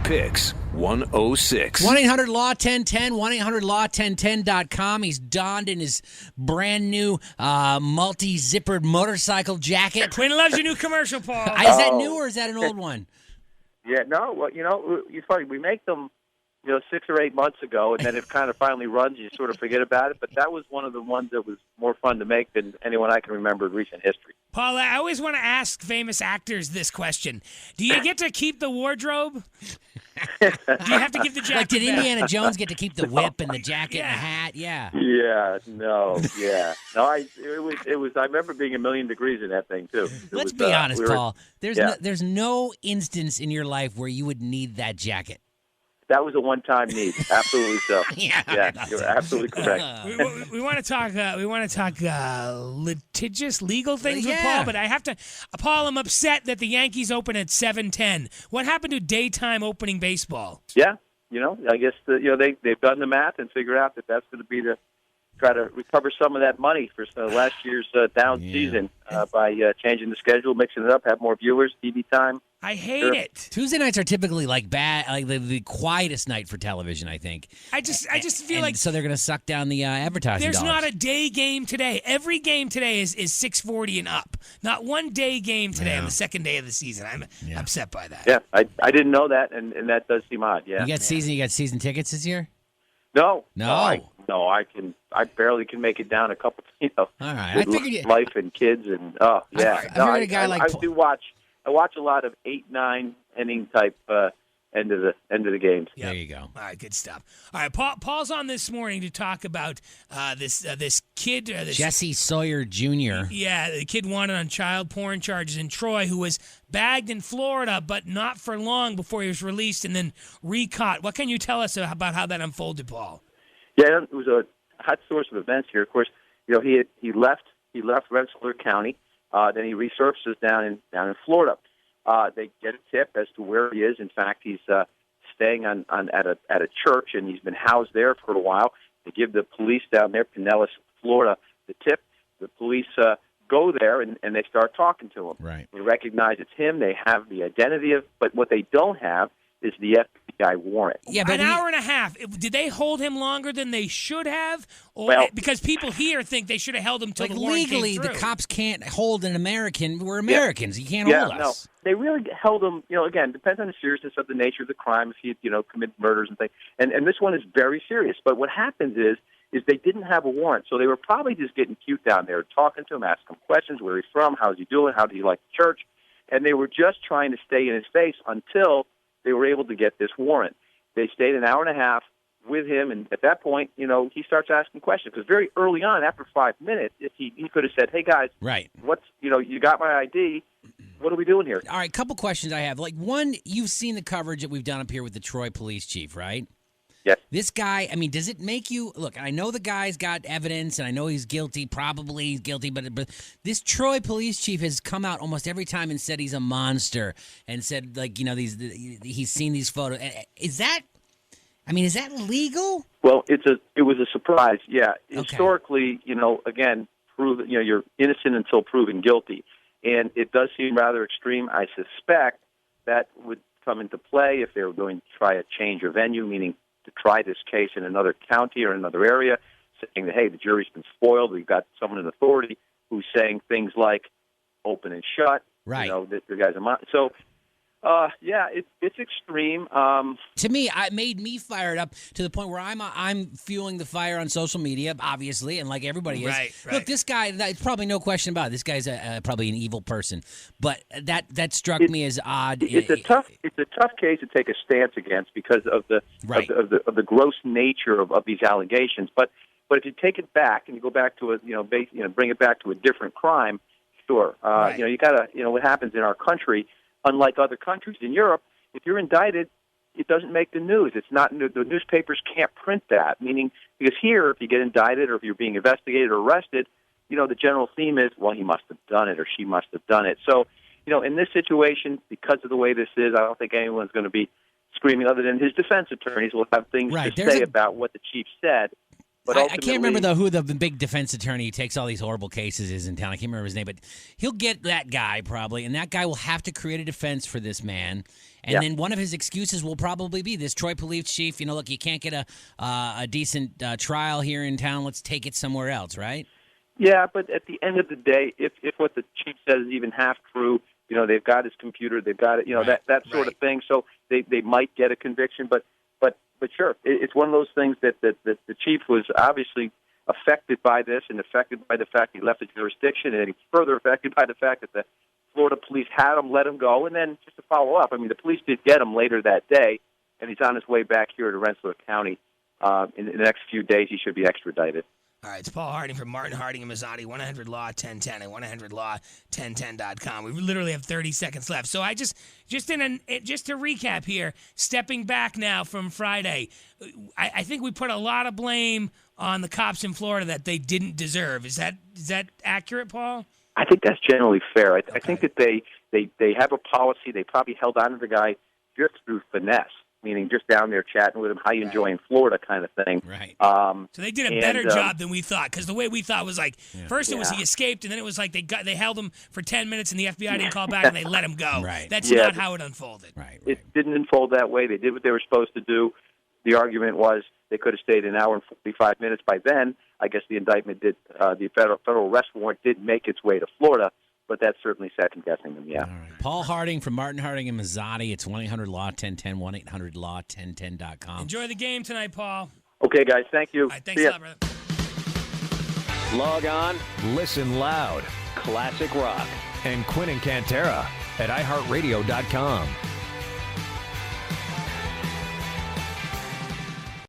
WPYX 106. 1-800-LAW-1010, 1-800-LAW-1010.com. He's donned in his brand new multi-zippered motorcycle jacket. Quinn loves your new commercial, Paul. Is that new or is that an old one? Yeah, no, well, it's funny. We make them, 6 or 8 months ago, and then it kind of finally runs. You sort of forget about it. But that was one of the ones that was more fun to make than anyone I can remember in recent history. Paul, I always want to ask famous actors this question. Do you get to keep the wardrobe? Do you have to give the jacket Like, did back? Indiana Jones get to keep the whip and the jacket and the hat? Yeah. Yeah, no. It was. I remember being a million degrees in that thing too. Let's be honest, Paul. There's no instance in your life where you would need that jacket. That was a one-time need. Absolutely so. Yeah, you're absolutely correct. We want to talk. Litigious legal things with Yeah. Paul, but I have to. Paul, I'm upset that the Yankees open at 7:10. What happened to daytime opening baseball? Yeah, I guess they've done the math and figured out that that's going to be to try to recover some of that money for last year's down season by changing the schedule, mixing it up, have more viewers, TV time. I hate it. Tuesday nights are typically like the quietest night for television, I think. I just feel like so they're going to suck down the advertising there's dollars. not a day game today. Every game today is 6:40 and up. Not one day game today on the second day of the season. I'm upset by that. Yeah, I didn't know that, and that does seem odd. Yeah, You got season tickets this year? No. I barely can make it down a couple. All right, I figured life and kids and I figured a guy like I do watch. I watch a lot of 8-9 inning type end of the games. Yep. There you go. All right, good stuff. All right, Paul's on this morning to talk about this kid, Jesse Sawyer Jr. Yeah, the kid wanted on child porn charges in Troy, who was bagged in Florida, but not for long before he was released and then recaught. What can you tell us about how that unfolded, Paul? Yeah, it was a hot source of events here. Of course, he left Rensselaer County. Then he resurfaces down in Florida. They get a tip as to where he is. In fact, he's staying at a church, and he's been housed there for a while. They give the police down there, Pinellas, Florida, the tip. The police go there, and they start talking to him. Right. They recognize it's him. They have the identity but what they don't have is the FBI warrant. Yeah, but an hour and a half. Did they hold him longer than they should have? Or because people here think they should have held him till the warrant legally, came the through. cops can't hold an American. We're Americans. You can't hold us. No. They really held him, again, depends on the seriousness of the nature of the crime, if he had, committed murders and things. And this one is very serious. But what happens is they didn't have a warrant. So they were probably just getting cute down there, talking to him, asking him questions, where he's from, how's he doing, how do you like the church? And they were just trying to stay in his face until they were able to get this warrant. They stayed an hour and a half with him, and at that point, he starts asking questions. Because very early on, after 5 minutes, he could have said, hey, guys, right, what's, you got my ID. What are we doing here? All right, couple questions I have. Like, one, you've seen the coverage that we've done up here with the Troy police chief, right? Yes. This guy, does it make you look? I know the guy's got evidence, and I know he's guilty. Probably he's guilty, but this Troy police chief has come out almost every time and said he's a monster, and said he's seen these photos. Is that legal? Well, it was a surprise. Yeah, okay. Historically, again, you're innocent until proven guilty, and it does seem rather extreme. I suspect that would come into play if they were going to try a change of venue, meaning to try this case in another county or another area, saying that, hey, the jury's been spoiled. We've got someone in authority who's saying things like open and shut. Right. The guy's a monster. So, it's extreme. To me, it made me fired up to the point where I'm fueling the fire on social media, obviously, and like everybody is. Right. Look, this guy, it's probably no question about it. This guy's probably an evil person. But that struck me as odd. It's a tough case to take a stance against because of the of the gross nature of these allegations. But if you take it back and you go back to bring it back to a different crime, sure. Right. You gotta what happens in our country. Unlike other countries in Europe, if you're indicted, it doesn't make the news. It's not the newspapers can't print that. Meaning, because here, if you get indicted or if you're being investigated or arrested, the general theme is, well, he must have done it or she must have done it. So, in this situation, because of the way this is, I don't think anyone's going to be screaming other than his defense attorneys will have things to say about what the chief said. But I can't remember though who the big defense attorney who takes all these horrible cases is in town. I can't remember his name, but he'll get that guy probably, and that guy will have to create a defense for this man. And then one of his excuses will probably be this Troy police chief. Look, you can't get a decent trial here in town. Let's take it somewhere else, right? Yeah, but at the end of the day, if what the chief says is even half true, they've got his computer, they've got it, that sort of thing. So they might get a conviction, but sure, it's one of those things that the chief was obviously affected by this and affected by the fact he left the jurisdiction, and he's further affected by the fact that the Florida police had him, let him go, and then just to follow up, I mean, the police did get him later that day, and he's on his way back here to Rensselaer County. In the next few days, he should be extradited. All right, it's Paul Harding from Martin Harding and Mazzotti, 1-800-LAW-1010 and 1-800-LAW-1010.com. We literally have 30 seconds left. So just to recap here, stepping back now from Friday, I think we put a lot of blame on the cops in Florida that they didn't deserve. Is that accurate, Paul? I think that's generally fair. I think that they have a policy. They probably held on to the guy just through finesse, meaning just down there chatting with him, how you enjoying Florida kind of thing. Right. So they did a better job than we thought, because the way we thought was like, first it was he escaped, and then it was like they held him for 10 minutes, and the FBI didn't call back, and they let him go. Right. That's not how it unfolded. Right. It didn't unfold that way. They did what they were supposed to do. The argument was they could have stayed an hour and 45 minutes. By then, I guess the indictment did, the federal arrest warrant did make its way to Florida, but that's certainly second-guessing them, yeah. All right. Paul Harding from Martin Harding and Mazzotti. It's 1-800-LAW-1010, 1-800-LAW-1010.com. Enjoy the game tonight, Paul. Okay, guys, thank you. All right, thanks a lot, brother. Log on, listen loud. Classic rock. And Quinn and Cantera at iHeartRadio.com.